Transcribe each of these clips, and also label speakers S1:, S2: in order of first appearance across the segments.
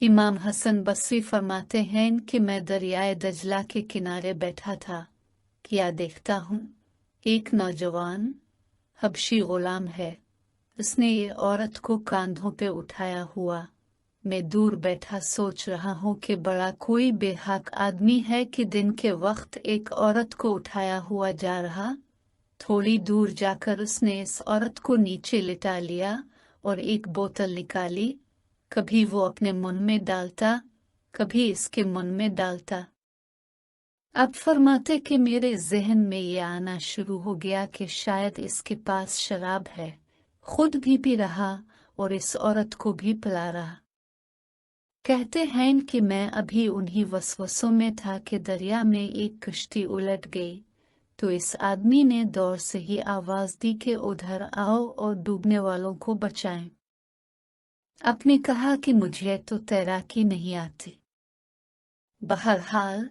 S1: इमाम हसन बसरी फरमाते हैं कि मैं दरियाए दजला के किनारे बैठा था, क्या देखता हूँ, एक नौजवान हबशी गुलाम है। उसने ये औरत को कांधों पे उठाया हुआ। मैं दूर बैठा सोच रहा हूँ कि बड़ा कोई बेहक आदमी है कि दिन के वक्त एक औरत को उठाया हुआ जा रहा। थोड़ी दूर जाकर उसने इस औरत को नीचे लिटा लिया और एक बोतल निकाली। कभी वो अपने मुंह में डालता, कभी इसके मुंह में डालता। अब फरमाते कि मेरे जहन में ये आना शुरू हो गया कि शायद इसके पास शराब है, खुद भी पी रहा और इस औरत को भी पिला रहा। कहते हैं कि मैं अभी उन्हीं वसवसों में था कि दरिया में एक कश्ती उलट गई, तो इस आदमी ने दौड़ से ही आवाज दी कि उधर आओ और डूबने वालों को बचाएं। आपने कहा कि मुझे तो तैराकी नहीं आती। बहरहाल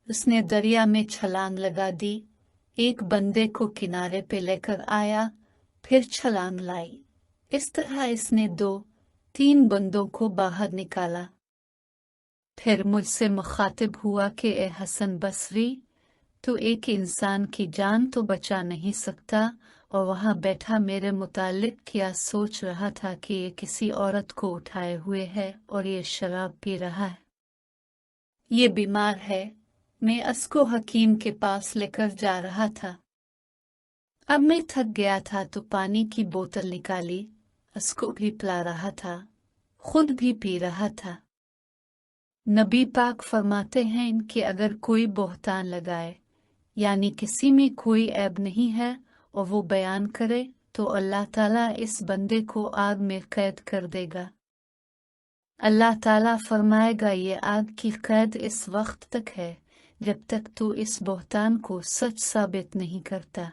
S1: उसने दरिया में छलांग लगा दी, एक बंदे को किनारे पे लेकर आया, फिर छलांग लाई। इस तरह इसने 2-3 बंदों को बाहर निकाला। फिर मुझसे मुखातिब हुआ कि ए हसन बसरी, तो एक इंसान की जान तो बचा नहीं सकता, और वहां बैठा मेरे मुतालिक क्या सोच रहा था कि ये किसी औरत को उठाए हुए है और ये शराब पी रहा है। ये बीमार है, मैं इसको हकीम के पास लेकर जा रहा था। अब मैं थक गया था तो पानी की बोतल निकाली, इसको भी पिला रहा था, खुद भी पी रहा था। नबी पाक फरमाते हैं कि अगर कोई बहतान लगाए, यानी किसी में कोई ऐब नहीं है, और वो बयान करे, तो अल्लाह ताला इस बंदे को आग में कैद कर देगा। अल्लाह ताला फरमाएगा ये आग की कैद इस वक्त तक है जब तक तू इस बहतान को सच साबित नहीं करता।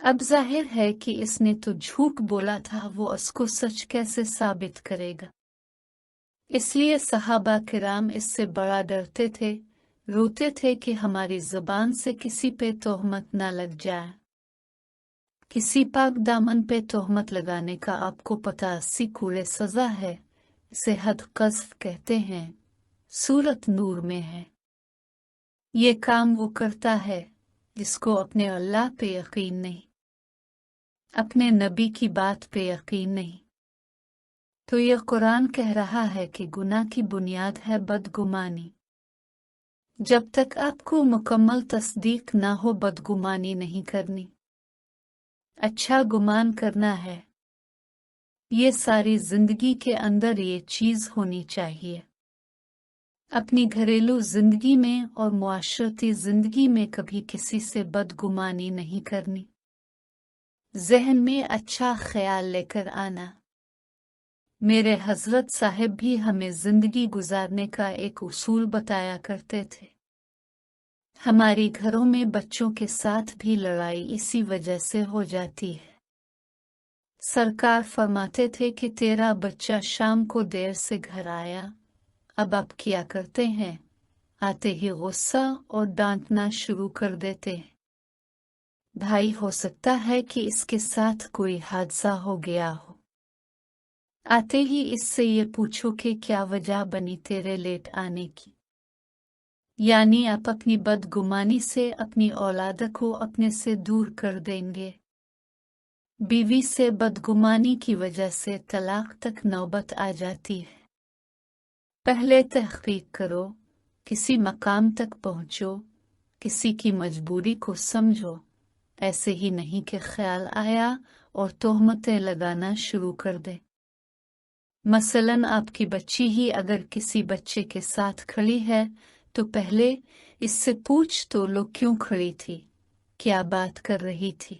S1: अब जाहिर है कि इसने तो झूठ बोला था, वो उसको सच कैसे साबित करेगा। इसलिए सहाबा किराम इससे बड़ा डरते थे, रोते थे कि हमारी जुबान से किसी पे तोहमत न लग जाए। किसी पाक दामन पे तोहमत लगाने का आपको पता 80 कूड़े सजा है, इसे हद क़ज़्फ़ कहते हैं, सूरत नूर में है। ये काम वो करता है जिसको अपने अल्लाह पे यकीन नहीं, अपने नबी की बात पे यकीन नहीं। तो ये कुरान कह रहा है कि गुनाह की बुनियाद है बदगुमानी। जब तक आपको मुकम्मल तस्दीक ना हो बदगुमानी नहीं करनी, अच्छा गुमान करना है। ये सारी जिंदगी के अंदर ये चीज होनी चाहिए। अपनी घरेलू जिंदगी में और मुआशरती जिंदगी में कभी किसी से बदगुमानी नहीं करनी। जहन में अच्छा ख्याल लेकर आना। मेरे हजरत साहिब भी हमें जिंदगी गुजारने का एक उसूल बताया करते थे। हमारी घरों में बच्चों के साथ भी लड़ाई इसी वजह से हो जाती है। सरकार फरमाते थे कि तेरा बच्चा शाम को देर से घर आया, अब आप क्या करते हैं, आते ही गुस्सा और डांटना शुरू कर देते हैं। भाई हो सकता है कि इसके साथ कोई हादसा हो गया हो। आते ही इससे ये पूछो कि क्या वजह बनी तेरे लेट आने की। यानी आप अपनी बदगुमानी से अपनी औलाद को अपने से दूर कर देंगे। बीवी से बदगुमानी की वजह से तलाक तक नौबत आ जाती है। पहले तहकीक करो, किसी मकाम तक पहुंचो, किसी की मजबूरी को समझो, ऐसे ही नहीं कि ख्याल आया और तोहमतें लगाना शुरू कर दे। मसलन आपकी बच्ची ही अगर किसी बच्चे के साथ खड़ी है तो पहले इससे पूछ तो लो क्यों खड़ी थी, क्या बात कर रही थी।